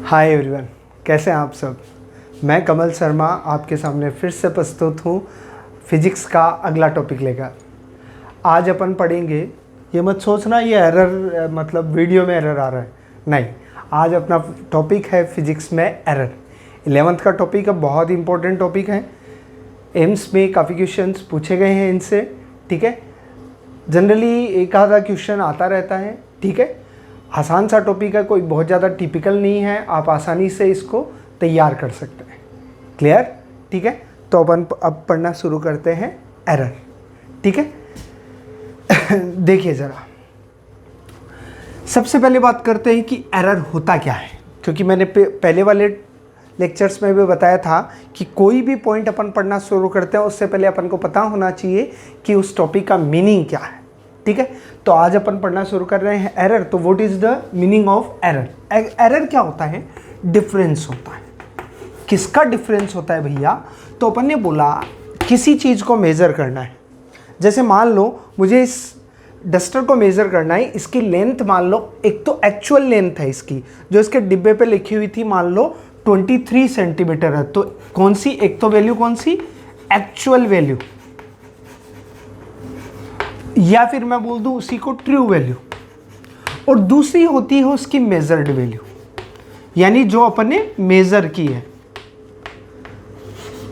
Hi everyone, कैसे हैं आप सब। मैं कमल शर्मा आपके सामने फिर से प्रस्तुत हूँ फिजिक्स का अगला टॉपिक लेकर। आज अपन पढ़ेंगे, ये मत सोचना ये एरर मतलब वीडियो में एरर आ रहा है, नहीं। आज अपना टॉपिक है फिजिक्स में एरर। 11th का टॉपिक है, बहुत इंपॉर्टेंट टॉपिक है। एम्स में काफ़ी क्वेश्चंस पूछे गए हैं इनसे, ठीक है। जनरली एक आधा क्वेश्चन आता रहता है, ठीक है। आसान सा टॉपिक है, कोई बहुत ज़्यादा टिपिकल नहीं है, आप आसानी से इसको तैयार कर सकते हैं। क्लियर, ठीक है। तो अपन अब पढ़ना शुरू करते हैं एरर, ठीक है। देखिए ज़रा, सबसे पहले बात करते हैं कि एरर होता क्या है, क्योंकि मैंने पहले वाले लेक्चर्स में भी बताया था कि कोई भी पॉइंट अपन पढ़ना शुरू करते हैं उससे पहले अपन को पता होना चाहिए कि उस टॉपिक का मीनिंग क्या है, ठीक है। तो आज अपन पढ़ना शुरू कर रहे हैं एरर। तो what is the meaning of error. Error क्या होता है? डिफरेंस होता है। किसका डिफरेंस होता है भैया? तो अपन ने बोला किसी चीज़ को मेज़र करना है। जैसे मान लो मुझे इस डस्टर को मेज़र करना है, इसकी लेंथ मान लो, एक तो एक्चुअल लेंथ है इसकी जो इसके डिब्बे पे लिखी हुई थी, मान लो 23 सेंटीमीटर है। तो कौन सी, एक तो वैल्यू कौन सी, एक्चुअल वैल्यू, या फिर मैं बोल दूं उसी को ट्रू वैल्यू, और दूसरी होती है उसकी मेजर्ड वैल्यू, यानी जो अपन ने मेजर की है,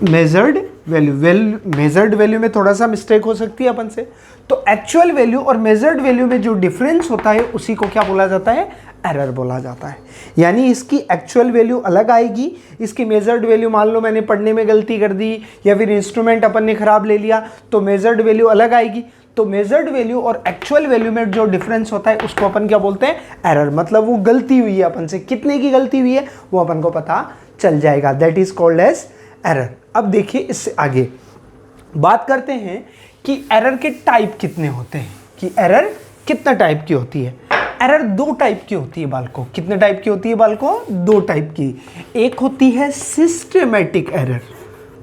मेजर्ड वैल्यू। मेजर्ड वैल्यू में थोड़ा सा मिस्टेक हो सकती है अपन से। तो एक्चुअल वैल्यू और मेजर्ड वैल्यू में जो डिफरेंस होता है उसी को क्या बोला जाता है? एरर बोला जाता है। यानी इसकी एक्चुअल वैल्यू अलग आएगी, इसकी मेजर्ड वैल्यू, मान लो मैंने पढ़ने में गलती कर दी या फिर इंस्ट्रूमेंट अपन ने खराब ले लिया, तो मेजर्ड वैल्यू अलग आएगी। तो मेजर्ड वैल्यू और एक्चुअल वैल्यू में जो डिफरेंस होता है उसको अपन क्या बोलते हैं? एरर। मतलब वो गलती हुई है अपन से, कितने की गलती हुई है वो अपन को पता चल जाएगा। That is called as error. अब देखिए इससे आगे बात करते हैं कि एरर के टाइप कितने होते हैं, कि एरर कितना टाइप की होती है। एरर दो टाइप की होती है बालकों। कितने टाइप की होती है बालकों? दो टाइप की। एक होती है सिस्टेमेटिक एरर।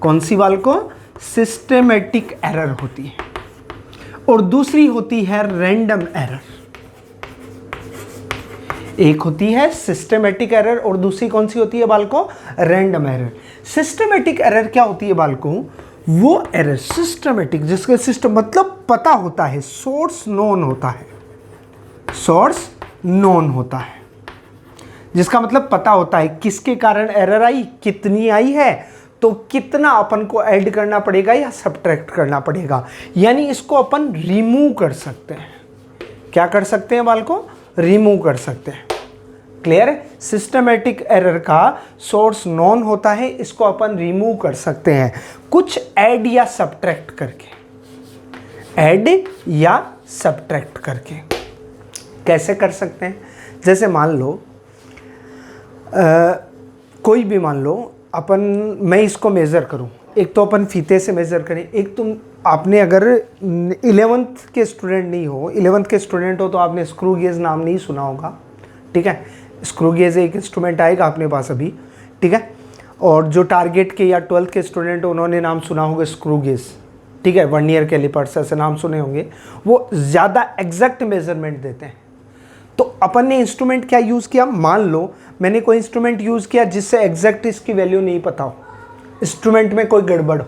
कौन सी बालकों? सिस्टेमेटिक एरर होती है। और दूसरी होती है रैंडम एरर। एक होती है सिस्टेमेटिक एरर और दूसरी कौन सी होती है बालकों? Random error. सिस्टेमेटिक एरर क्या होती है बालकों? वो एरर सिस्टेमेटिक जिसका सिस्टम मतलब पता होता है, सोर्स नोन होता है, सोर्स नोन होता है, जिसका मतलब पता होता है किसके कारण एरर आई, कितनी आई है, तो कितना अपन को ऐड करना पड़ेगा या सब्ट्रैक्ट करना पड़ेगा। यानी इसको अपन रिमूव कर सकते हैं। क्या कर सकते हैं बालकों? रिमूव कर सकते हैं। क्लियर है? सिस्टेमेटिक एरर का सोर्स नॉन होता है, इसको अपन रिमूव कर सकते हैं कुछ ऐड या सब्ट्रैक्ट करके। ऐड या सब्ट्रैक्ट करके कैसे कर सकते हैं? जैसे मान लो कोई भी, मान लो अपन, मैं इसको मेज़र करूं, एक तो अपन फीते से मेज़र करें, एक तो आपने अगर 11th के स्टूडेंट नहीं हो, 11th के स्टूडेंट हो तो आपने स्क्रू गेज नाम नहीं सुना होगा, ठीक है। स्क्रू गेज एक इंस्ट्रूमेंट आएगा अपने पास अभी, ठीक है। और जो टारगेट के या 12th के स्टूडेंट हो उन्होंने नाम सुना होगा स्क्रू गेज, ठीक है। वर्नियर कैलिपर्स ऐसे नाम सुने होंगे। वो ज़्यादा एग्जैक्ट मेजरमेंट देते हैं। तो अपन ने इंस्ट्रूमेंट क्या यूज़ किया, मान लो मैंने कोई इंस्ट्रूमेंट यूज़ किया जिससे एग्जैक्ट इसकी वैल्यू नहीं पता हो, इंस्ट्रूमेंट में कोई गड़बड़ हो।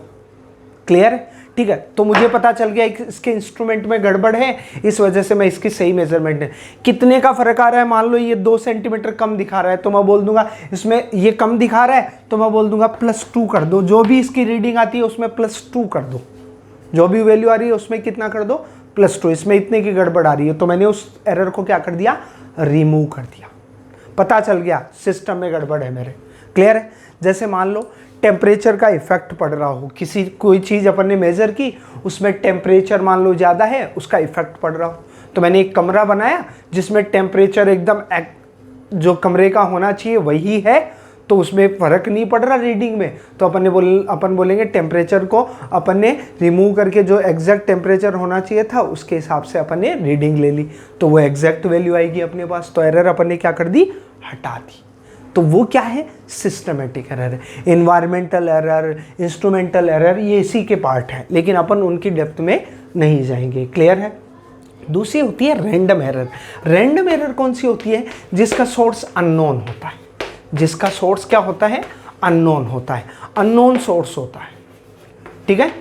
क्लियर है? ठीक है। तो मुझे पता चल गया कि इसके इंस्ट्रूमेंट में गड़बड़ है, इस वजह से मैं इसकी सही मेजरमेंट है। कितने का फर्क आ रहा है, मान लो ये 2 सेंटीमीटर कम दिखा रहा है, तो मैं बोल दूंगा इसमें ये कम दिखा रहा है, तो मैं बोल दूंगा +2 कर दो। जो भी इसकी रीडिंग आती है उसमें +2 कर दो, जो भी वैल्यू आ रही है उसमें कितना कर दो? +2। इसमें इतने की गड़बड़ आ रही है, तो मैंने उस एरर को क्या कर दिया? रिमूव कर दिया। पता चल गया सिस्टम में गड़बड़ है मेरे। क्लियर है? जैसे मान लो टेम्परेचर का इफेक्ट पड़ रहा हो, किसी कोई चीज़ अपन ने मेज़र की, उसमें टेम्परेचर मान लो ज़्यादा है, उसका इफेक्ट पड़ रहा हो, तो मैंने एक कमरा बनाया जिसमें टेम्परेचर एकदम जो कमरे का होना चाहिए वही है, तो उसमें फ़र्क नहीं पड़ रहा रीडिंग में, तो अपन बोलेंगे टेम्परेचर को अपन ने रिमूव करके जो एग्जैक्ट टेम्परेचर होना चाहिए था उसके हिसाब से अपन ने रीडिंग ले ली, तो वो एग्जैक्ट वैल्यू आएगी अपने पास। तो एरर अपन ने क्या कर दी? हटा दी। तो वो क्या है? सिस्टमेटिक एरर है। इन्वायरमेंटल एरर, इंस्ट्रूमेंटल एरर, ये इसी के पार्ट है, लेकिन अपन उनकी डेप्थ में नहीं जाएंगे। क्लियर है? दूसरी होती है रैंडम एरर। रैंडम एरर कौन सी होती है? जिसका सोर्स अननोन होता है। जिसका सोर्स क्या होता है, अननोन होता है, अननोन सोर्स होता है, ठीक है।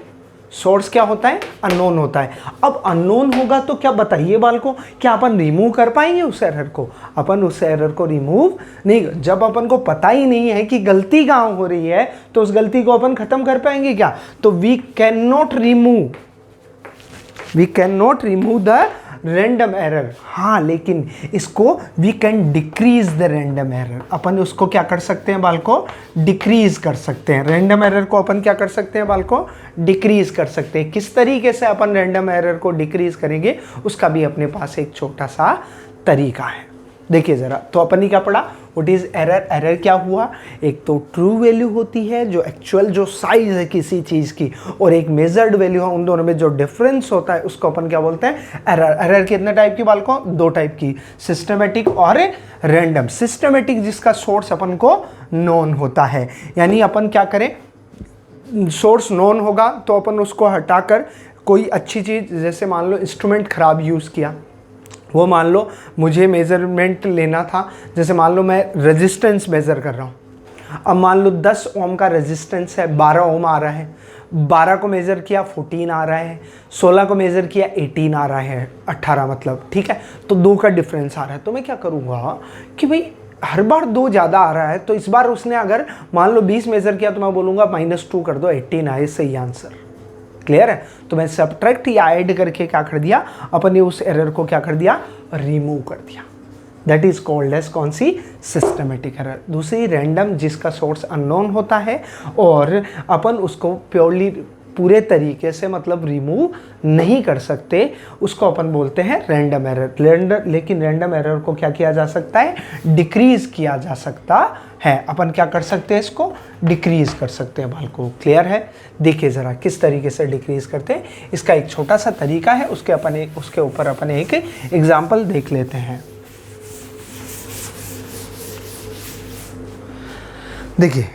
सोर्स क्या होता है, अननोन होता है। अब अननोन होगा तो क्या बताइए बालकों, क्या अपन रिमूव कर पाएंगे उस एरर को? अपन उस एरर को रिमूव नहीं, जब अपन को पता ही नहीं है कि गलती कहाँ हो रही है तो उस गलती को अपन खत्म कर पाएंगे क्या? तो we can not remove the random error. हाँ, लेकिन इसको we can decrease the random error. अपन उसको क्या कर सकते हैं बालकों, डिक्रीज कर सकते हैं। रैंडम एरर को अपन क्या कर सकते हैं बालकों, डिक्रीज कर सकते हैं। किस तरीके से अपन रैंडम एरर को डिक्रीज करेंगे उसका भी अपने पास एक छोटा सा तरीका है। देखिए जरा, तो अपन ने क्या पढ़ा, व्हाट इज एरर। एरर क्या हुआ, एक तो ट्रू वैल्यू होती है जो एक्चुअल जो साइज है किसी चीज की, और एक मेजर्ड वैल्यू है, उन दोनों में जो डिफरेंस होता है उसको अपन क्या बोलते हैं, एरर। एरर कितने टाइप की बालकों, दो टाइप की, सिस्टमेटिक और रैंडम। सिस्टमेटिक जिसका सोर्स अपन को नोन होता है, यानी अपन क्या करें, सोर्स नोन होगा तो अपन उसको हटाकर कोई अच्छी चीज, जैसे मान लो इंस्ट्रूमेंट खराब यूज किया, वो मान लो मुझे मेजरमेंट लेना था, जैसे मान लो मैं रेजिस्टेंस मेजर कर रहा हूँ, अब मान लो 10 ओम का रेजिस्टेंस है, 12 ओम आ रहा है, 12 को मेजर किया 14 आ रहा है, 16 को मेजर किया 18 आ रहा है, 18 मतलब, ठीक है। तो 2 का डिफरेंस आ रहा है, तो मैं क्या करूँगा कि भाई हर बार 2 ज़्यादा आ रहा है, तो इस बार उसने अगर मान लो 20 मेजर किया तो मैं बोलूँगा -2 कर दो, 18 आए, सही आंसर। क्लियर है? तो मैं सब्ट्रैक्ट या ऐड करके क्या कर दिया, अपन ने उस एरर को क्या कर दिया, रिमूव कर दिया। दैट इज कॉल्ड एज कौन सी, सिस्टमेटिक एरर। दूसरी रैंडम, जिसका सोर्स अननोन होता है और अपन उसको प्योरली पूरे तरीके से मतलब रिमूव नहीं कर सकते, उसको अपन बोलते हैं रैंडम एरर। लेकिन रैंडम एरर को क्या किया जा सकता है, डिक्रीज किया जा सकता है। अपन क्या कर सकते हैं, इसको डिक्रीज कर सकते हैं बालकों। क्लियर है? देखिए ज़रा किस तरीके से डिक्रीज करते हैं, इसका एक छोटा सा तरीका है, उसके ऊपर अपन एक एग्जाम्पल देख लेते हैं। देखिए,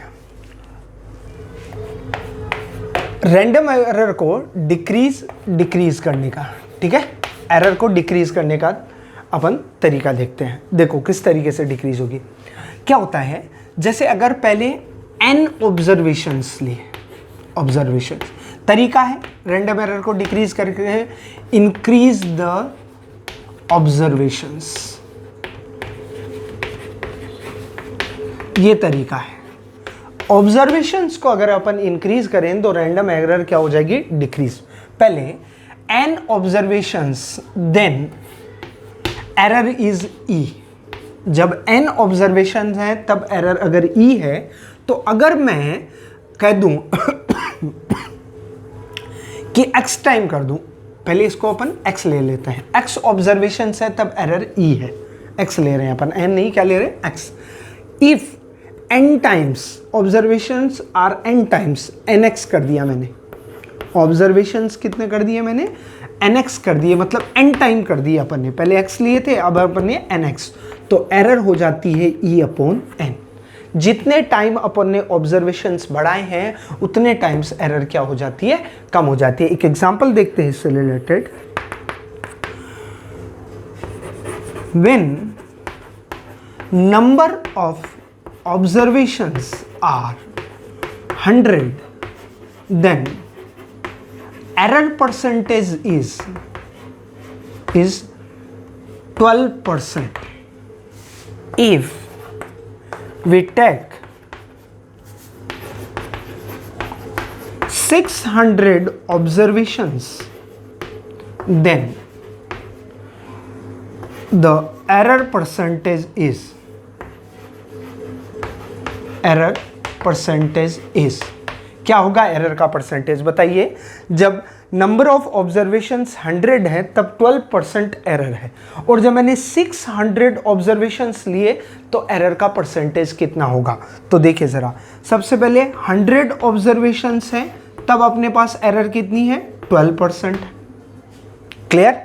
रैंडम एरर को डिक्रीज करने का, ठीक है, एरर को डिक्रीज करने का अपन तरीका देखते हैं। देखो किस तरीके से डिक्रीज होगी। क्या होता है, जैसे अगर पहले n ऑब्जर्वेशंस लिए, ऑब्जर्वेशंस तरीका है रैंडम एरर को डिक्रीज करके, इंक्रीज द ऑब्जर्वेशंस, ये तरीका है। ऑब्जर्वेशंस को अगर अपन इंक्रीज करें तो रैंडम एरर क्या हो जाएगी, डिक्रीज। पहले n observations, then error is e। जब n ऑब्जर्वेशंस हैं तब एरर अगर e है, तो अगर मैं कह दूं कि x टाइम कर दूं, पहले इसको अपन x ले लेते हैं, x ऑब्जर्वेशंस है तब एरर e है, x ले रहे हैं अपन, n नहीं, क्या ले रहे हैं, x। If n times observations are n times, nx कर दिया मैंने, ऑब्जर्वेशंस कितने कर दिए मैंने, nx कर दिए, मतलब n टाइम कर दिए अपन ने, पहले x लिए थे अब अपन ने nx, तो एरर हो जाती है e/n। जितने टाइम अपन ने ऑब्जर्वेशंस बढ़ाए हैं उतने टाइम्स एरर क्या हो जाती है, कम हो जाती है। एक एग्जांपल देखते हैं इससे related. When number of observations are 100, then error percentage is 12%. If we take 600 observations, then the error percentage is क्या होगा, एरर का परसेंटेज बताइए। जब नंबर ऑफ ऑब्जर्वेशंस 100 है तब 12% एरर है, और जब मैंने 600 ऑब्जर्वेशंस लिए तो एरर का परसेंटेज कितना होगा। तो देखिए ज़रा, सबसे पहले 100 ऑब्जर्वेशंस है तब अपने पास एरर कितनी है, 12%। क्लियर?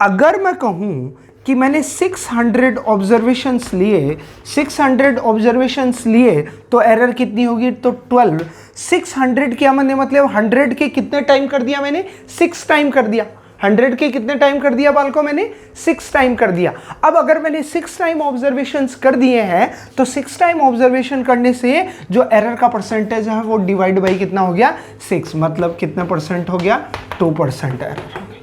अगर मैं कहूँ कि मैंने 600 ऑब्जर्वेशंस लिए, 600 ऑब्जर्वेशंस लिए तो एरर कितनी होगी, तो 12। 600 क्या मैंने मतलब 100 के कितने टाइम कर दिया मैंने, 6 टाइम कर दिया। 100 के कितने टाइम कर दिया बालकों मैंने? 6 टाइम कर दिया। अब अगर मैंने 6 टाइम ऑब्जर्वेशंस कर दिए हैं तो 6 टाइम ऑब्जर्वेशन करने से जो एरर का परसेंटेज है वो डिवाइड बाई कितना हो गया? 6, मतलब कितना परसेंट हो गया? 2% एरर हो गई।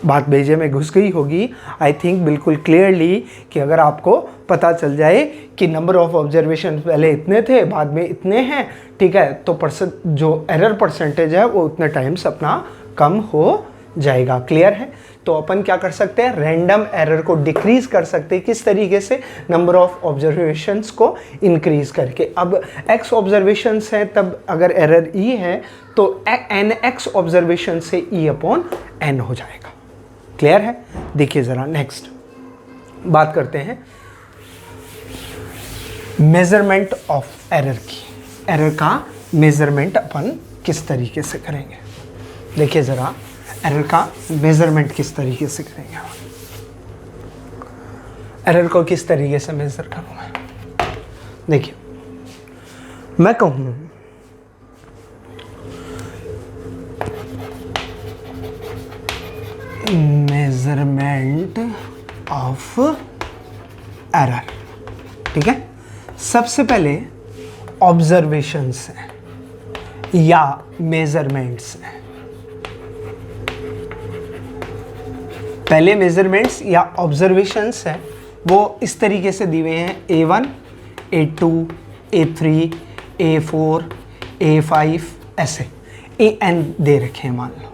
बात भेजे में घुस गई होगी आई थिंक बिल्कुल क्लियरली, कि अगर आपको पता चल जाए कि नंबर ऑफ ऑब्जर्वेशन पहले इतने थे बाद में इतने हैं, ठीक है, तो जो एरर परसेंटेज है वो उतने टाइम्स अपना कम हो जाएगा। क्लियर है? तो अपन क्या कर सकते हैं? रैंडम एरर को डिक्रीज कर सकते हैं। किस तरीके से? नंबर ऑफ ऑब्जर्वेशंस को इंक्रीज करके। अब x ऑब्जर्वेशंस हैं, तब अगर एरर e है तो nx ऑब्जर्वेशन से e अपॉन n हो जाएगा। क्लियर है? देखिए जरा नेक्स्ट बात करते हैं मेजरमेंट ऑफ एरर की। एरर का मेजरमेंट अपन किस तरीके से करेंगे? देखिए जरा एरर का मेजरमेंट किस तरीके से करेंगे? एरर को किस तरीके से मेजर करूं मैं? देखिए मैं कहूं मेजरमेंट ऑफ एरर, ठीक है। सबसे पहले ऑब्जर्वेशंस हैं या मेजरमेंट्स हैं। पहले मेजरमेंट्स या ऑब्जर्वेशंस हैं, वो इस तरीके से दिए हुए हैं A1, A2, A3, A4, A5, ऐसे AN दे रखे हैं मान लो,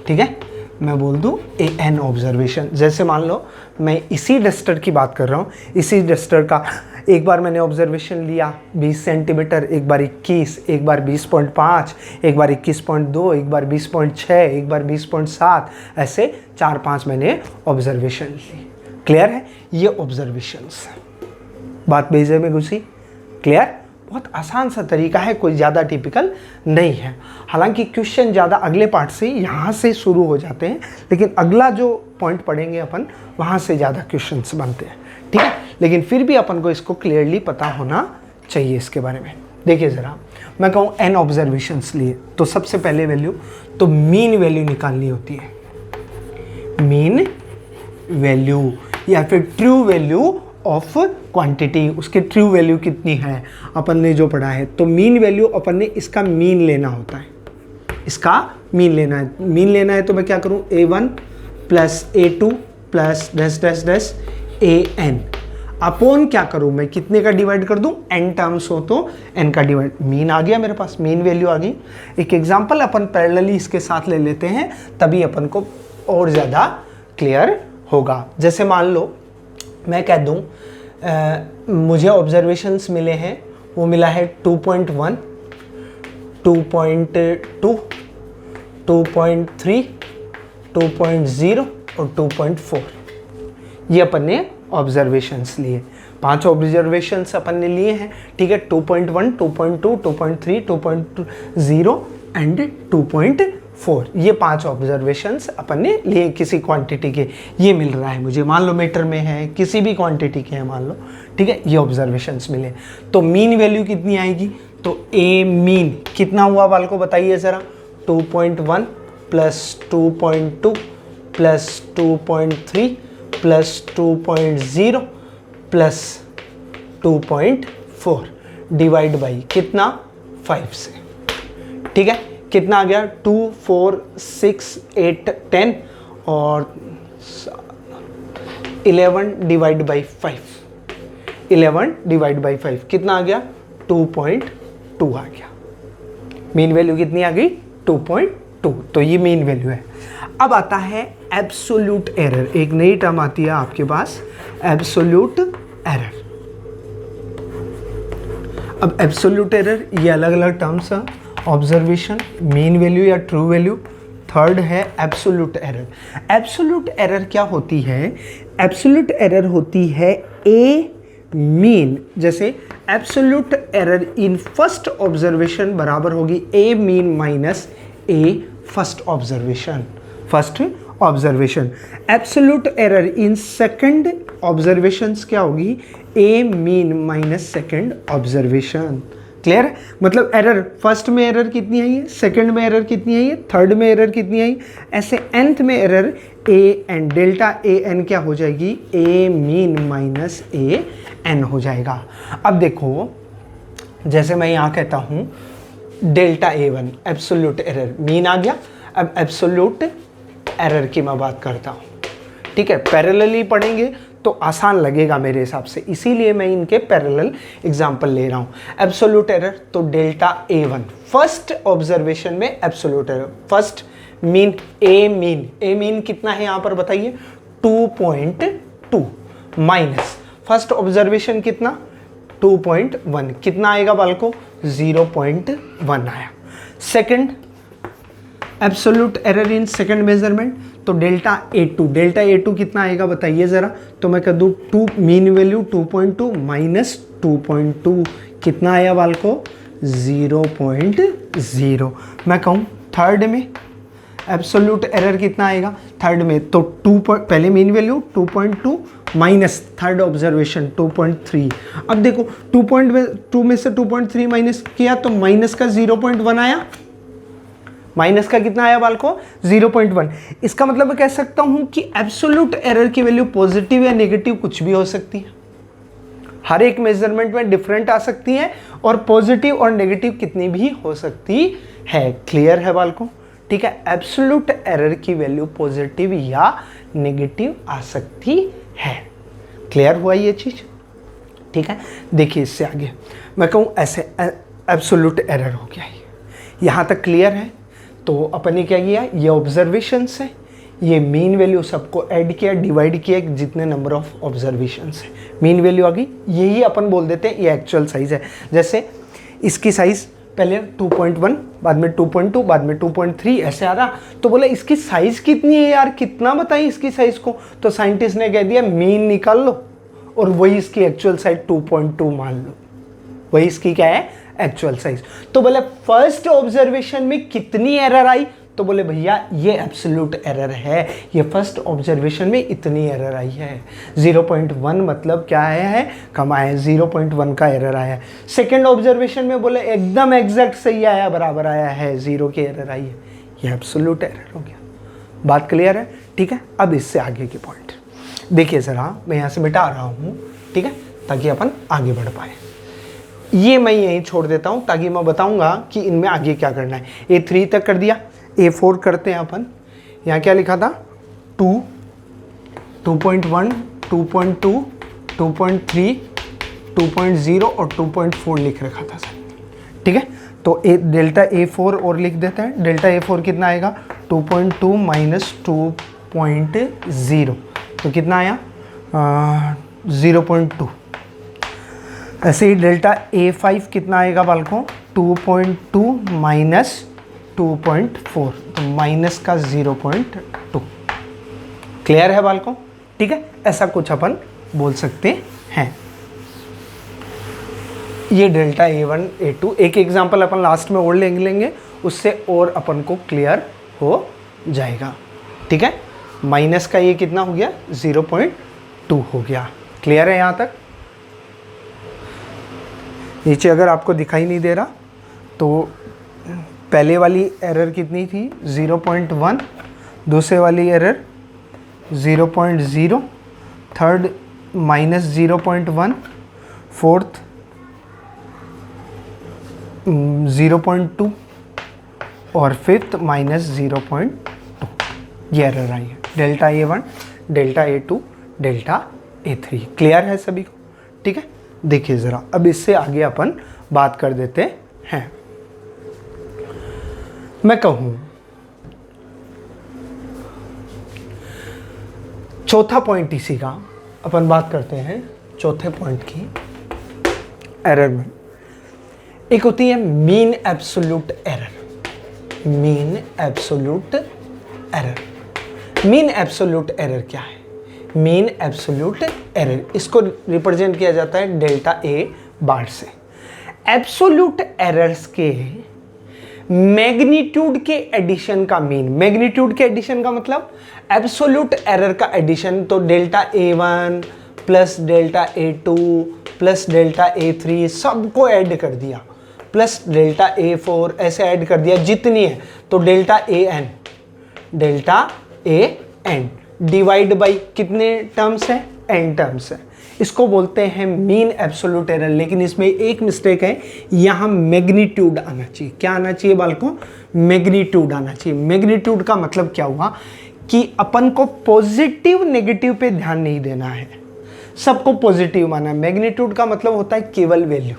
ठीक है। मैं बोल दूं AN ऑब्जर्वेशन। जैसे मान लो मैं इसी डस्टर की बात कर रहा हूँ, इसी डस्टर का एक बार मैंने ऑब्जर्वेशन लिया 20 सेंटीमीटर, एक बार 21, एक बार 20.5, एक बार 21.2, एक बार 20.6, एक बार 20.7, ऐसे 4-5 मैंने ऑब्जर्वेशन ली। क्लियर है? ये ऑब्जर्वेशंस। बात बेजे में घुसी? क्लियर? बहुत आसान सा तरीका है, कोई ज़्यादा टिपिकल नहीं है। हालांकि क्वेश्चन ज़्यादा अगले पार्ट से यहाँ से शुरू हो जाते हैं, लेकिन अगला जो पॉइंट पढ़ेंगे अपन वहाँ से ज़्यादा क्वेश्चंस बनते हैं, ठीक है। लेकिन फिर भी अपन को इसको क्लियरली पता होना चाहिए इसके बारे में। देखिए ज़रा, मैं कहूँ n ऑब्जर्वेशंस लिए तो सबसे पहले वैल्यू तो मीन वैल्यू निकालनी होती है। मीन वैल्यू या फिर ट्रू वैल्यू ऑफ क्वांटिटी, उसकी ट्रू वैल्यू कितनी है अपन ने जो पढ़ा है। तो मीन वैल्यू अपन ने इसका मीन लेना होता है, इसका मीन लेना है। मीन लेना है तो मैं क्या करूं? A1 plus A2 plus dash dash dash AN upon क्या करूं मैं? कितने का डिवाइड कर दूं? n टर्म्स हो तो n का डिवाइड। मीन आ गया मेरे पास, मीन वैल्यू आ गई। एक एग्जांपल अपन पैरेलली इसके साथ ले लेते हैं, तभी अपन को और ज़्यादा क्लियर होगा। जैसे मान लो मैं कह दूं मुझे ऑब्जर्वेशंस मिले हैं, वो मिला है 2.1, 2.2, 2.3, 2.0 और 2.4। ये अपन ने ऑब्जर्वेशंस लिए, 5 ऑब्जर्वेशंस अपन ने लिए हैं, ठीक है। 2.1, 2.2, 2.3, 2.0 एंड 2.4, ये 5 ऑब्जर्वेशंस अपन ने लिए किसी क्वांटिटी के। ये मिल रहा है मुझे, मान लो मीटर में है, किसी भी क्वांटिटी के हैं मान लो, ठीक है। ये ऑब्जर्वेशंस मिले तो मीन वैल्यू कितनी आएगी? तो ए मीन कितना हुआ बाल को बताइए ज़रा? 2.1 plus 2.2 plus 2.3 plus 2.0 plus 2.4 divide by कितना? 5 से, ठीक है। कितना आ गया? 2, 4, 6, 8, 10 और 11 डिवाइड बाई 5। 11 डिवाइड बाई 5 कितना आ गया? 2.2 आ गया। मीन वैल्यू कितनी आ गई? 2.2। तो ये मीन वैल्यू है। अब आता है एब्सोल्यूट एरर। एक नई टर्म आती है आपके पास, एब्सोल्यूट एरर। अब एब्सोल्यूट एरर ये अलग अलग टर्म्स हैं, ऑब्जर्वेशन, मीन वैल्यू या ट्रू वैल्यू। थर्ड है एब्सोल्यूट एरर। एब्सोल्यूट एरर क्या होती है? एब्सोल्यूट एरर होती है ए मीन। जैसे absolute error in first observation बराबर होगी A mean minus A first observation. First observation. Absolute error in second observations क्या होगी? A mean minus second observation. Clear है? मतलब एरर फर्स्ट में एरर कितनी आई है, सेकंड में एरर कितनी आई है, थर्ड में एरर कितनी आई, ऐसे nth में error A N, delta A N क्या हो जाएगी, ए मीन माइनस ए एन हो जाएगा। अब देखो जैसे मैं यहाँ कहता हूँ delta A one absolute error, mean आ गया। अब एब्सोल्यूट एरर की मैं बात करता हूँ, ठीक है, पैरेलली पढ़ेंगे तो आसान लगेगा मेरे हिसाब से, इसीलिए मैं इनके पैरेलल एग्जांपल ले रहा हूँ। एब्सोल्यूट एरर तो delta A one, first observation में एब्सोल्यूट एरर, फर्स्ट मीन ए मीन कितना है यहाँ पर बताइए, 2.2 माइनस फर्स्ट ऑब्जर्वेशन कितना 2.1, कितना आएगा बालकों, 0.1 आया। Second absolute error in second measurement तो डेल्टा ए टू कितना आएगा बताइए ज़रा, तो मैं कर दूँ 2 मीन वैल्यू 2.2 माइनस 2.2 कितना आया बालकों, 0.0। मैं कहूँ थर्ड में एब्सोल्यूट एरर कितना आएगा थर्ड में, तो पहले mean value 2.2 minus third observation 2.3। अब देखो 2.2 में से 2.3 माइनस किया तो माइनस का 0.1 आया, माइनस का कितना आया बालकों, 0.1। इसका मतलब मैं कह सकता हूं कि एब्सोल्यूट एरर की वैल्यू पॉजिटिव या नेगेटिव कुछ भी हो सकती है, हर एक मेजरमेंट में डिफरेंट आ सकती है और पॉजिटिव और नेगेटिव कितनी भी हो सकती है। क्लियर है बालकों, ठीक है, एब्सोल्यूट एरर की वैल्यू पॉजिटिव या नेगेटिव आ सकती है। क्लियर हुआ ये चीज, ठीक है। देखिए इससे आगे मैं कहूँ ऐसे एब्सोल्यूट एरर हो गया, यहाँ तक क्लियर है। तो अपन ने क्या किया, ये ऑब्जर्वेशंस है, ये मीन वैल्यू सबको ऐड किया, डिवाइड किया जितने नंबर ऑफ ऑब्जर्वेशंस है, मीन वैल्यू आ गई, यही अपन बोल देते हैं ये एक्चुअल साइज है। जैसे इसकी साइज पहले 2.1, बाद में 2.2, बाद में 2.3 ऐसे आ रहा, तो बोला इसकी साइज कितनी है यार, कितना बताइए इसकी साइज को, तो साइंटिस्ट ने कह दिया मीन निकाल लो और वही इसकी एक्चुअल साइज 2.2 मान लो, वही इसकी क्या है एक्चुअल साइज। तो बोले फर्स्ट ऑब्जर्वेशन में कितनी एरर आई, तो बोले भैया ये एब्सोल्यूट एरर है, ये फर्स्ट ऑब्जर्वेशन में इतनी एरर आई है। 0.1 मतलब क्या आया है, कम आया है, 0.1 का एरर आया है। सेकेंड ऑब्जर्वेशन में बोले एकदम एग्जैक्ट सही आया, बराबर आया है, 0 की एरर आई है, ये एब्सोल्यूट एरर हो गया। बात क्लियर है, ठीक है। अब इससे आगे के पॉइंट देखिए ज़रा, मैं यहाँ से मिटा रहा हूँ, ठीक है, ताकि अपन आगे बढ़ पाए। ये मैं यहीं छोड़ देता हूँ ताकि मैं बताऊंगा कि इनमें आगे क्या करना है। A3 तक कर दिया, A4 करते हैं अपन। यहाँ क्या लिखा था, 2, 2.1, 2.2, 2.3, 2.0 और 2.4 लिख रखा था सर, ठीक है। तो डेल्टा A4 और लिख देते हैं। डेल्टा A4 कितना आएगा, 2.2 माइनस 2.0, तो कितना आया 0.2। ऐसे ही डेल्टा A5 कितना आएगा बालकों, 2.2 माइनस 2.4, तो माइनस का 0.2। क्लियर है बालकों, ठीक है। ऐसा कुछ अपन बोल सकते हैं। ये डेल्टा A1 A2, एक एग्जांपल अपन लास्ट में और लेंगे, उससे और अपन को क्लियर हो जाएगा, ठीक है। माइनस का ये कितना हो गया, 0.2 हो गया। क्लियर है यहाँ तक। नीचे अगर आपको दिखाई नहीं दे रहा तो पहले वाली एरर कितनी थी, 0.1, दूसरे वाली एरर 0.0, थर्ड माइनस 0.1, फोर्थ 0.2 और फिफ्थ माइनस 0.2। ये एरर आई है, delta A1, delta A2, delta A3। Clear है सभी को, ठीक है। देखिए ज़रा, अब इससे आगे अपन बात कर देते हैं। मैं कहूँ चौथा पॉइंट इसी का अपन बात करते हैं। चौथे पॉइंट की एरर में एक होती है mean absolute error. Mean absolute error, mean absolute error क्या है, मीन एब्सोल्यूट एरर, इसको रिप्रेजेंट किया जाता है डेल्टा ए बार से। एब्सोल्यूट एरर्स के मैग्नीट्यूड के एडिशन का मीन, मैग्नीट्यूड के एडिशन का मतलब एब्सोल्यूट एरर का एडिशन, तो delta A1 plus delta A2 plus delta A3 सबको ऐड कर दिया, प्लस डेल्टा A4 ऐसे ऐड कर दिया जितनी है, तो डेल्टा AN डिवाइड बाई कितने टर्म्स है, n टर्म्स है। इसको बोलते हैं मीन एब्सोल्यूट एरर। लेकिन इसमें एक मिस्टेक है, यहाँ मैग्नीट्यूड आना चाहिए। क्या आना चाहिए बालकों, मैग्नीट्यूड आना चाहिए। मैग्नीट्यूड का मतलब क्या हुआ कि अपन को पॉजिटिव नेगेटिव पे ध्यान नहीं देना है, सबको पॉजिटिव माना है। मैग्नीट्यूड का मतलब होता है केवल वैल्यू,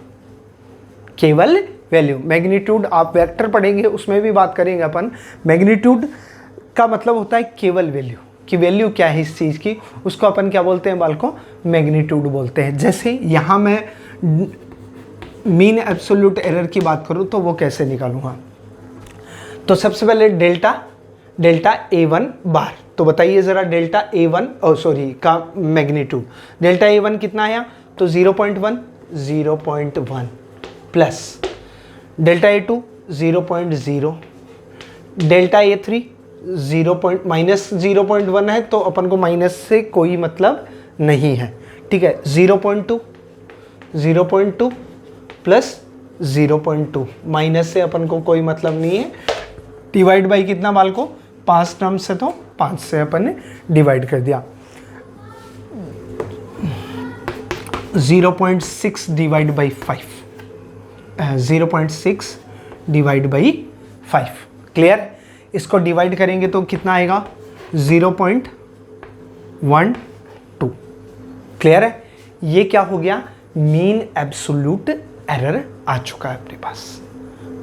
केवल वैल्यू। मैग्नीट्यूड आप वेक्टर पढ़ेंगे उसमें भी बात करेंगे अपन। मैग्नीट्यूड का मतलब होता है केवल वैल्यू, कि वैल्यू क्या है इस चीज़ की, उसको अपन क्या बोलते हैं बालकों, मैग्नीट्यूड बोलते हैं। जैसे यहाँ मैं मीन एब्सोल्यूट एरर की बात करूँ तो वो कैसे निकालूंगा, तो सबसे पहले डेल्टा A1 बार, तो बताइए ज़रा डेल्टा A1 का मैग्नीट्यूड। डेल्टा A1 कितना आया, तो 0.1 plus delta A2 0.0, delta A3 -0.1 है, तो अपन को माइनस से कोई मतलब नहीं है, ठीक है। 0.2 प्लस 0.2, माइनस से अपन को कोई मतलब नहीं है। डिवाइड बाई कितना बाल को, 5 टर्म्स है तो 5 से अपन ने डिवाइड कर दिया। 0.6 divide by 5, 0.6 divide by 5, clear. इसको डिवाइड करेंगे तो कितना आएगा, 0.12, क्लियर है। ये क्या हो गया, मीन एब्सोल्यूट एरर आ चुका है अपने पास,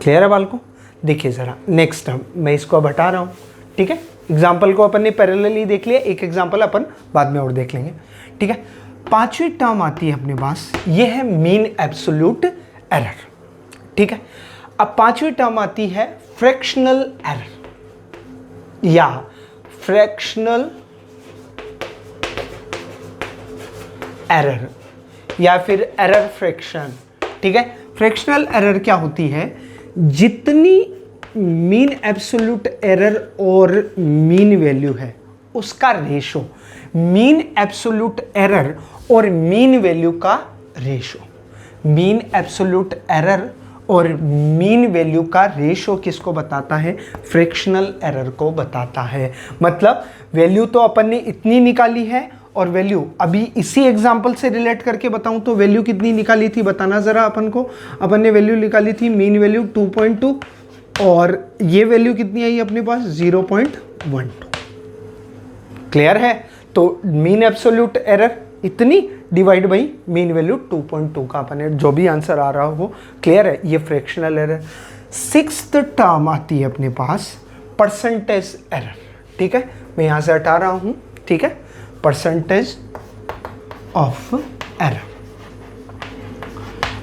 क्लियर है बालकों। देखिए ज़रा नेक्स्ट टर्म, मैं इसको अब हटा रहा हूँ, ठीक है। एग्जाम्पल को अपन ने पैरेलली देख लिया, एक एग्जाम्पल अपन बाद में और देख लेंगे, ठीक है। 5वीं टर्म आती है अपने पास, ये है मीन एब्सोल्यूट एरर, ठीक है। अब 5वीं टर्म आती है फ्रैक्शनल एरर या फ्रैक्शनल एरर या फिर एरर फ्रैक्शन, ठीक है। फ्रैक्शनल एरर क्या होती है, जितनी मीन एब्सोल्यूट एरर और मीन वैल्यू है उसका रेशो, मीन एब्सोल्यूट एरर और मीन वैल्यू का रेशो, मीन एब्सोल्यूट एरर और मीन वैल्यू का रेशो किसको बताता है, फ्रैक्शनल एरर को बताता है। मतलब वैल्यू तो अपन ने इतनी निकाली है, और वैल्यू अभी इसी एग्जांपल से रिलेट करके बताऊं तो वैल्यू कितनी निकाली थी बताना ज़रा अपन को। अपन ने वैल्यू निकाली थी मीन वैल्यू 2.2, और ये वैल्यू कितनी आई अपने पास, 0.12, क्लियर है। तो मीन एब्सोल्यूट एरर इतनी डिवाइड बाई मीन वैल्यू 2.2 का अपन ने जो भी आंसर आ रहा हो वो, क्लियर है। ये फ्रैक्शनल एरर। 6th टर्म आती है अपने पास परसेंटेज एरर, ठीक है। मैं यहाँ से हटा रहा हूँ, ठीक है। परसेंटेज ऑफ एरर,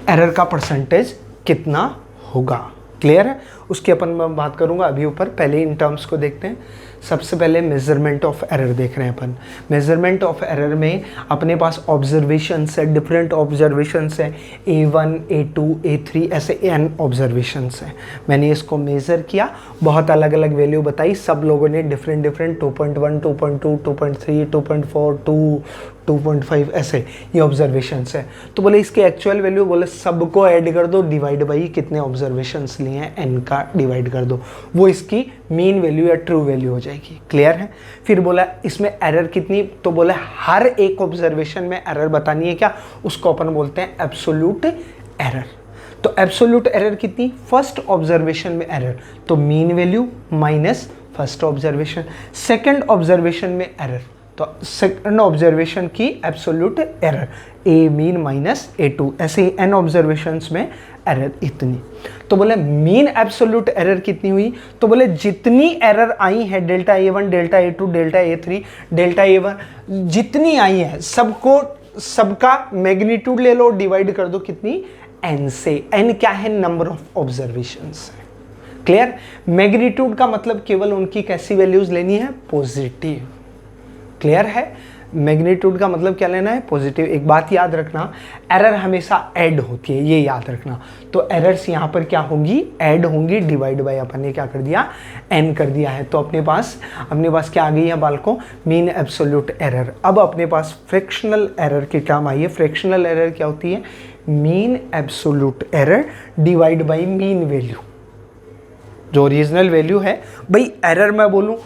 एरर का परसेंटेज कितना होगा, क्लियर है। उसकी अपन मैं बात करूंगा अभी ऊपर, पहले इन टर्म्स को देखते हैं। सबसे पहले मेजरमेंट ऑफ एरर देख रहे हैं अपन। मेजरमेंट ऑफ एरर में अपने पास ऑब्जर्वेशंस है, डिफरेंट ऑब्जर्वेशंस है, A1 A2 A3 ऐसे n ऑब्जर्वेशंस हैं। मैंने इसको मेज़र किया, बहुत अलग अलग वैल्यू बताई, सब लोगों ने डिफरेंट 2.1 2.2 2.3 2.4 2 2.5 ऐसे ये ऑब्जर्वेशंस है। तो बोले इसके एक्चुअल वैल्यू, बोले सबको ऐड कर दो, डिवाइड बाई कितने ऑब्जर्वेशंस लिए हैं n का डिवाइड कर दो, वो इसकी मीन वैल्यू या ट्रू वैल्यू हो जाएगी, क्लियर है। फिर बोला इसमें एरर कितनी, तो बोला हर एक ऑब्जर्वेशन में एरर बतानी है क्या, उसको अपन बोलते हैं एब्सोल्यूट एरर। तो एब्सोल्यूट एरर कितनी, फर्स्ट ऑब्जर्वेशन में एरर, तो mean value minus first observation. Second observation में एरर, तो सेकंड ऑब्जर्वेशन की एब्सोल्यूट एरर, ए मीन माइनस A2, ऐसे ही n ऑब्जर्वेशंस में एरर इतनी। तो बोले मीन एब्सोल्यूट एरर कितनी हुई, तो बोले जितनी एरर आई है delta A1 delta A2 delta A3 delta A1 जितनी आई है सबका मैग्नीट्यूड ले लो, डिवाइड कर दो कितनी, n से। n क्या है, नंबर ऑफ ऑब्जर्वेशंस है, क्लियर। मैग्नीट्यूड का मतलब केवल उनकी कैसी वैल्यूज लेनी है, पॉजिटिव, क्लियर है। मैग्नीट्यूड का मतलब क्या लेना है, पॉजिटिव। एक बात याद रखना, एरर हमेशा ऐड होती है, ये याद रखना। तो एरर्स यहाँ पर क्या होंगी, ऐड होंगी, डिवाइड बाय अपन ने क्या कर दिया, n कर दिया है। तो अपने पास क्या आ गई है बालकों, मीन एब्सोल्यूट एरर। अब अपने पास फ्रैक्शनल एरर की टर्म आई है। फ्रैक्शनल एरर क्या होती है, mean absolute error divide by mean value. जो ओरिजिनल वैल्यू है, भाई एरर मैं बोलूँ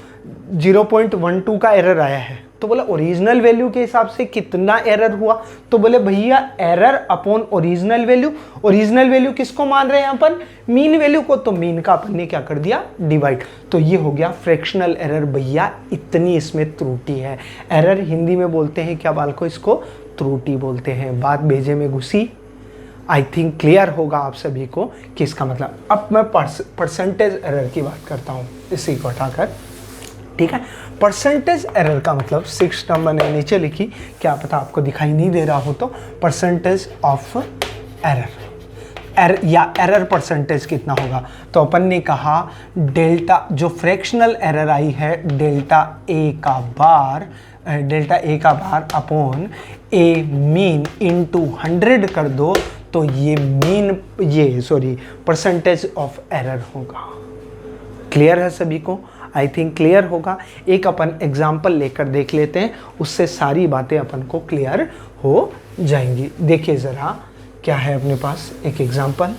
0.12 का एरर आया है, तो बोले ओरिजिनल वैल्यू के हिसाब से कितना एरर हुआ, तो बोले भैया error upon original value. Original value किसको मान रहे हैं अपन, मीन वैल्यू को, तो मीन का अपन ने क्या कर दिया, डिवाइड। तो ये हो गया फ्रैक्शनल एरर। भैया इतनी इसमें त्रुटि है। एरर हिंदी में बोलते हैं क्या बालको, इसको त्रुटि बोलते हैं। बात भेजे में घुसी, आई थिंक क्लियर होगा आप सभी को कि इसका मतलब। अब मैं परसेंटेज एरर की बात करता हूँ, इसी को हटाकर, ठीक है। परसेंटेज एरर का मतलब 6 टर्म मैंने नीचे लिखी, क्या पता आपको दिखाई नहीं दे रहा हो, तो परसेंटेज ऑफ एरर या एरर परसेंटेज कितना होगा। तो अपन ने कहा डेल्टा, जो फ्रैक्शनल एरर आई है डेल्टा ए का बार अपॉन ए मीन इनटू 100 कर दो, तो ये परसेंटेज ऑफ एरर होगा। क्लियर है सभी को, आई थिंक क्लियर होगा। एक अपन एग्जाम्पल लेकर देख लेते हैं, उससे सारी बातें अपन को क्लियर हो जाएंगी। देखिए ज़रा क्या है अपने पास, एक एग्जाम्पल।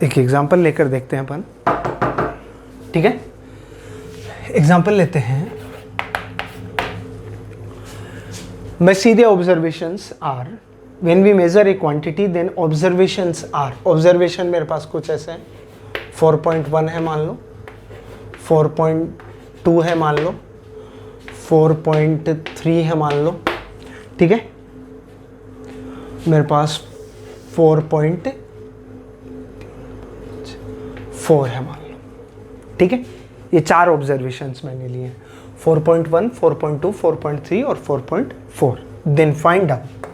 एक एग्जाम्पल लेकर देखते हैं अपन, ठीक है। एग्जाम्पल लेते हैं, मैं सीधे observations are, when we measure a quantity then observations are. Observation मेरे पास कुछ ऐसे हैं, 4.1 है मान लो, 4.2 है मान लो, 4.3 है मान लो, ठीक है। मेरे पास 4.4 है मान लो, ठीक है। ये 4 ऑब्जर्वेशंस मैंने लिए हैं, 4.1, 4.2, 4.3 और 4.4। देन फाइंड आउट,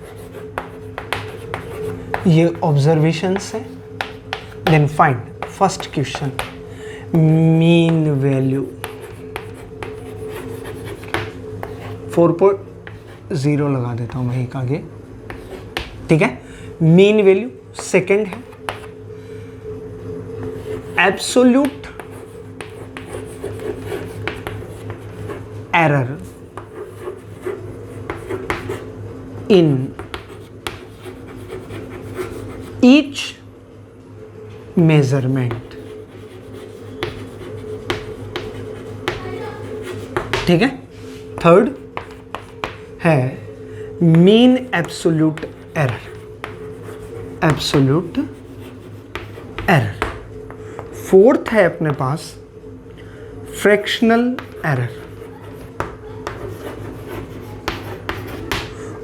ये ऑब्जर्वेशंस है। Then find, first question, mean value 4.0 लगा देता हूं मैं एक आगे, ठीक है। Mean value. सेकंड है absolute error in each measurement, ठीक है। थर्ड है मीन एब्सोल्यूट एरर। फोर्थ है अपने पास फ्रैक्शनल एरर,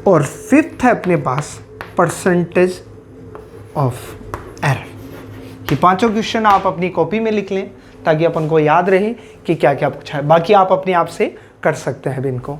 और फिफ्थ है अपने पास परसेंटेज ऑफ एरर। ये पांचों क्वेश्चन आप अपनी कॉपी में लिख लें ताकि अपन को याद रहे कि क्या क्या पूछा है। बाकी आप अपने आप से कर सकते हैं इनको,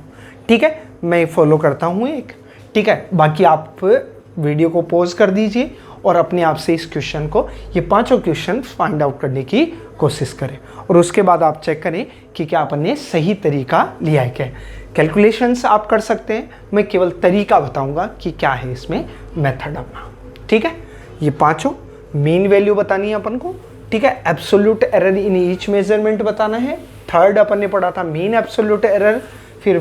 ठीक है। मैं फॉलो करता हूँ एक, ठीक है। बाकी आप वीडियो को पॉज कर दीजिए और अपने आप से इस क्वेश्चन को, ये पांचों क्वेश्चन फाइंड आउट करने की कोशिश करें, और उसके बाद आप चेक करें कि क्या अपन ने सही तरीका लिया है क्या। कैलकुलेशंस आप कर सकते हैं, मैं केवल तरीका बताऊंगा कि क्या है इसमें मेथड अपना, ठीक है। ये पांचों मीन वैल्यू बतानी है अपन को, ठीक है। Absolute error in each measurement बताना है। थर्ड अपन ने पढ़ा था मीन एब्सोल्यूट एरर, फिर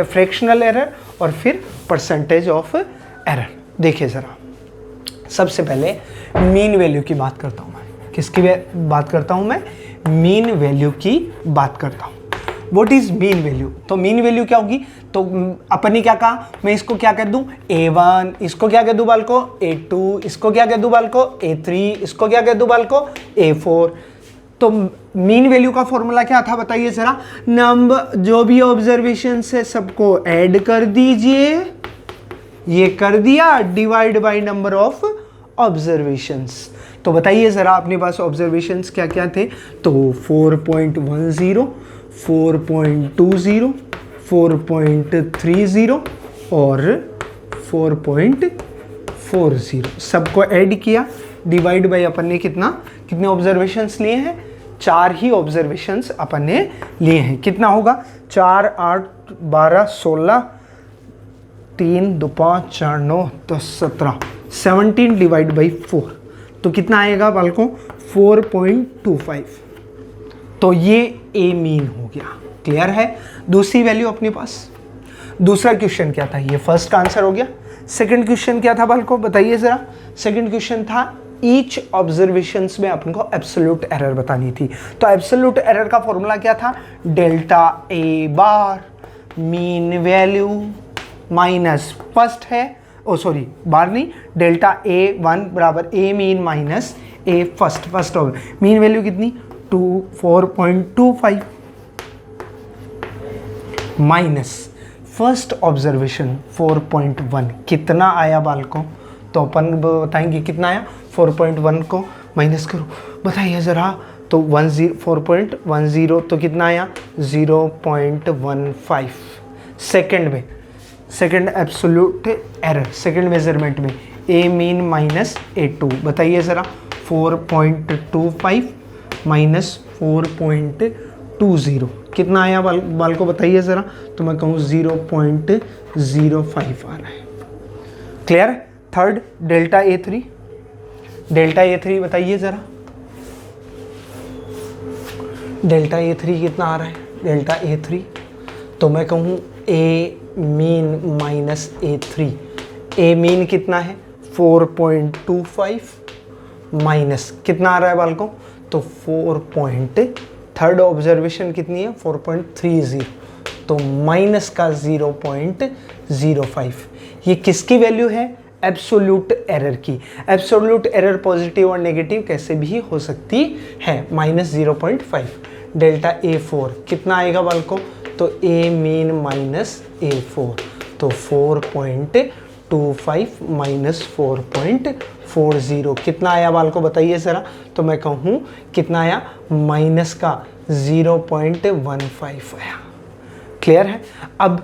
फ्रैक्शनल एरर, और फिर परसेंटेज ऑफ एरर। देखिए ज़रा, सबसे पहले मीन वैल्यू की बात करता हूँ मैं। किसकी बात करता हूँ मैं? मीन वैल्यू की बात करता हूँ। What is mean value? तो मीन वैल्यू क्या होगी? तो अपन ने क्या कहा, मैं इसको क्या कह दूं A1, इसको क्या कह दूं बालको A2, इसको क्या कह दूं बालको A3, इसको क्या कह दूं बालको A4। तो मीन वैल्यू का फॉर्मूला क्या था बताइए जरा। नंबर, जो भी ऑब्जर्वेशन है सबको ऐड कर दीजिए, ये कर दिया, divide by number of observations. तो बताइए जरा अपने पास ऑब्जर्वेशंस क्या क्या थे। तो 4.10, 4.20, 4.30 और 4.40 सबको ऐड किया, डिवाइड बाय अपन ने कितने ऑब्जर्वेशंस लिए हैं? 4 ही ऑब्जर्वेशंस अपन ने लिए हैं। कितना होगा? 4, 8, 12, 16, 3, 2, 5, 4, 9, 10, 17, 17 डिवाइड बाई 4। तो कितना आएगा बालकों? 4.25। तो ये ए मीन हो गया। क्लियर है? दूसरी वैल्यू अपने पास, दूसरा क्वेश्चन क्या था? ये फर्स्ट का आंसर हो गया। सेकंड क्वेश्चन क्या था बालको, बताइए जरा। सेकंड क्वेश्चन था ईच ऑब्जर्वेशंस में अपन को एब्सोल्यूट एरर बतानी थी। तो एब्सोल्यूट एरर का फॉर्मूला क्या था? Delta A bar mean value minus first है, ओ सॉरी बार नहीं, डेल्टा ए वन बराबर ए mean minus A first. First हो गया, मीन वैल्यू कितनी 4.25 माइनस फर्स्ट ऑब्जर्वेशन 4.1 कितना आया बालकों? तो अपन बताएंगे कितना आया। 4.1 को माइनस करो, बताइए ज़रा। तो 4.10 तो कितना आया 0.15 सेकेंड में, second absolute error second measurement में ए मीन माइनस ए टू, बताइए ज़रा। 4.25 माइनस 4.20 कितना आया बाल को बताइए ज़रा। तो मैं कहूँ 0.05 आ रहा है। Clear? Third delta A three, delta A three बताइए ज़रा। डेल्टा ए थ्री कितना आ रहा है? डेल्टा ए थ्री तो मैं कहूँ ए मीन माइनस ए थ्री। ए मीन कितना है 4.25 माइनस कितना आ रहा है बालकों? तो 4. थर्ड ऑब्जर्वेशन कितनी है 4.30 तो माइनस का 0.05। ये किसकी वैल्यू है? एब्सोल्यूट एरर की। एब्सोल्यूट एरर पॉजिटिव और नेगेटिव कैसे भी हो सकती है। माइनस 0.5 डेल्टा ए फोर कितना आएगा बालकों? तो ए मीन माइनस ए फोर तो 4.25 माइनस 4.40 कितना आया बालकों बताइए ज़रा। तो मैं कहूँ कितना आया माइनस का 0.15 आया। क्लियर है? अब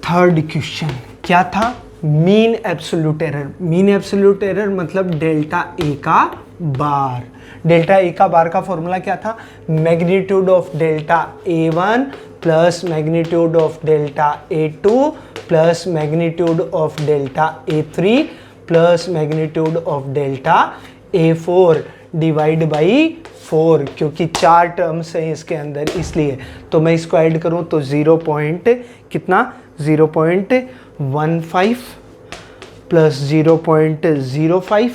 थर्ड क्वेश्चन क्या था? Mean absolute error. Mean absolute error मतलब डेल्टा ए का बार। डेल्टा ए का बार का फॉर्मूला क्या था? Magnitude of delta A one plus magnitude of delta A two plus magnitude of delta A three plus magnitude of delta A four divide by 4, क्योंकि 4 terms हैं इसके अंदर इसलिए। तो मैं इसको ऐड करूं तो 0. कितना 0.15 प्लस 0.05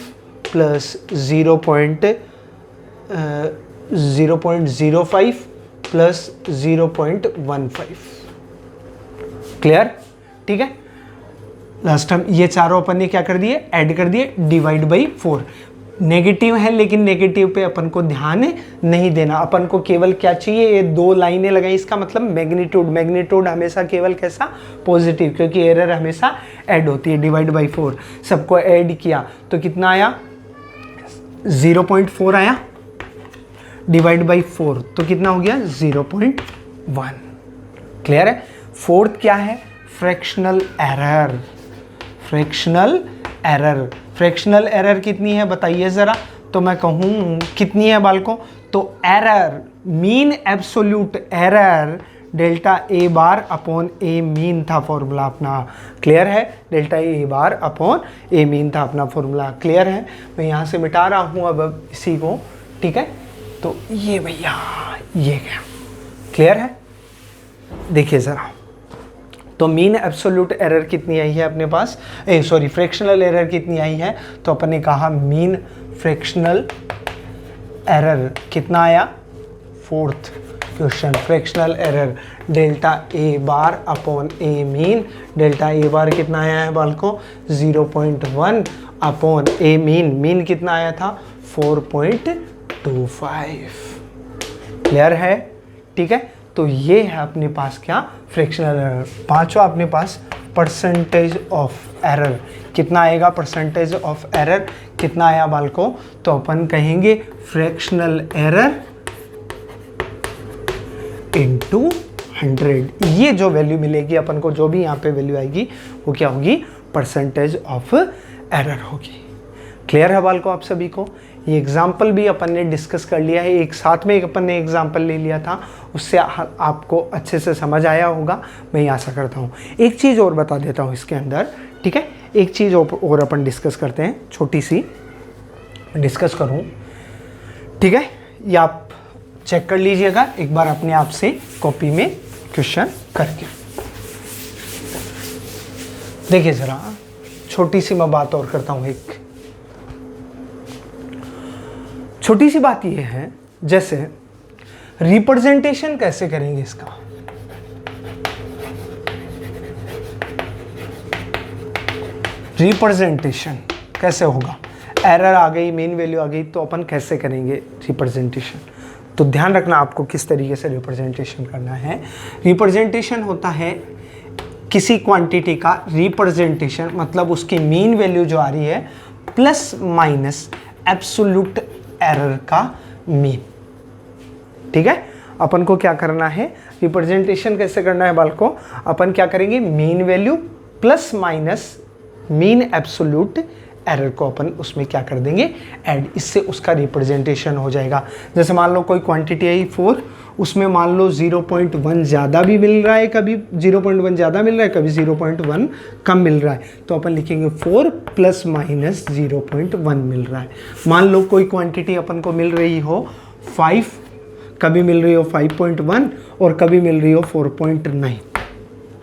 प्लस 0.05 प्लस 0.15। क्लियर? ठीक है। लास्ट टाइम ये चारों अपन ने क्या कर दिए? ऐड कर दिए, डिवाइड बाई 4। नेगेटिव है लेकिन नेगेटिव पे अपन को ध्यान नहीं देना। अपन को केवल क्या चाहिए? ये 2 लाइनें लगाई, इसका मतलब मैग्नीट्यूड। मैग्नीट्यूड हमेशा केवल कैसा? पॉजिटिव, क्योंकि एरर हमेशा ऐड होती है। डिवाइड बाई 4 सबको ऐड किया तो कितना आया 0.4 आया। डिवाइड बाई 4 तो कितना हो गया 0.1। क्लियर है? फोर्थ क्या है? Fractional error. Fractional error, fractional error कितनी है बताइए ज़रा। तो मैं कहूँ कितनी है बालकों? तो error mean absolute error delta A bar upon A mean था फॉर्मूला अपना। क्लियर है? Delta A bar upon A mean था अपना फॉर्मूला। क्लियर है? मैं यहाँ से मिटा रहा हूँ अब इसी को। ठीक है, तो ये भैया ये क्या क्लियर है? देखिए ज़रा, तो मीन एब्सोल्यूट एरर कितनी आई है अपने पास? सॉरी फ्रैक्शनल एरर कितनी आई है? तो अपन ने कहा मीन फ्रैक्शनल एरर कितना आया? Fourth question fractional error delta A bar upon A mean. Delta A bar कितना आया है बालकों? 0.1 अपॉन ए मीन। मीन कितना आया था? 4.25। क्लियर है? ठीक है, तो ये है अपने पास क्या? Fractional error. पांचवा अपने पास परसेंटेज ऑफ एरर कितना आएगा? परसेंटेज ऑफ एरर कितना आया बालकों? तो अपन कहेंगे फ्रैक्शनल एरर इनटू 100। ये जो वैल्यू मिलेगी अपन को, जो भी यहाँ पे वैल्यू आएगी वो क्या होगी? परसेंटेज ऑफ एरर होगी। क्लियर है बालकों आप सभी को? ये एग्जाम्पल भी अपन ने डिस्कस कर लिया है, एक साथ में एक अपन ने एग्जाम्पल ले लिया था, उससे आपको अच्छे से समझ आया होगा, मैं ये आशा करता हूँ। एक चीज़ और बता देता हूँ इसके अंदर। ठीक है, एक चीज़ और अपन डिस्कस करते हैं, छोटी सी डिस्कस करूँ। ठीक है, ये आप चेक कर लीजिएगा एक बार अपने आप से कॉपी में क्वेश्चन करके। देखिए जरा छोटी सी मैं बात और करता हूं। एक छोटी सी बात यह है, जैसे रिप्रेजेंटेशन कैसे करेंगे इसका। रिप्रेजेंटेशन कैसे होगा, एरर आ गई, मेन वैल्यू आ गई, तो अपन कैसे करेंगे रिप्रेजेंटेशन। तो ध्यान रखना आपको किस तरीके से रिप्रेजेंटेशन करना है। रिप्रेजेंटेशन होता है किसी क्वांटिटी का रिप्रेजेंटेशन, मतलब उसकी मीन वैल्यू जो आ रही है प्लस माइनस एब्सोल्यूट एरर का मीन। ठीक है, अपन को क्या करना है, रिप्रेजेंटेशन कैसे करना है बालको, अपन क्या करेंगे, mean value plus minus mean absolute error को अपन उसमें क्या कर देंगे, ऐड, इससे उसका रिप्रेजेंटेशन हो जाएगा। जैसे मान लो कोई क्वांटिटी आई 4, उसमें मान लो 0.1 ज़्यादा भी मिल रहा है, कभी 0.1 ज़्यादा मिल रहा है, कभी 0.1 कम मिल रहा है, तो अपन लिखेंगे 4 प्लस माइनस 0.1 मिल रहा है। मान लो कोई क्वांटिटी अपन को मिल रही हो 5, कभी मिल रही हो 5.1 और कभी मिल रही हो 4.9।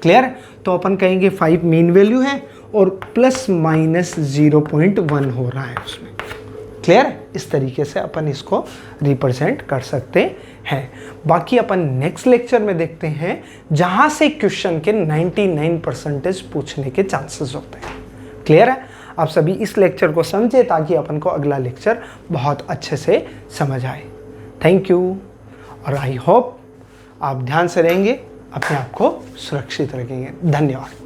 क्लियर, तो अपन कहेंगे 5 मीन वैल्यू है और प्लस माइनस 0.1 हो रहा है उसमें। क्लियर, इस तरीके से अपन इसको रिप्रेजेंट कर सकते हैं। बाकी अपन नेक्स्ट लेक्चर में देखते हैं जहां से क्वेश्चन के 99% पूछने के चांसेस होते हैं। क्लियर है, आप सभी इस लेक्चर को समझे ताकि अपन को अगला लेक्चर बहुत अच्छे से समझ आए। थैंक यू, और आई होप आप ध्यान से रहेंगे, अपने आप को सुरक्षित रखेंगे। धन्यवाद।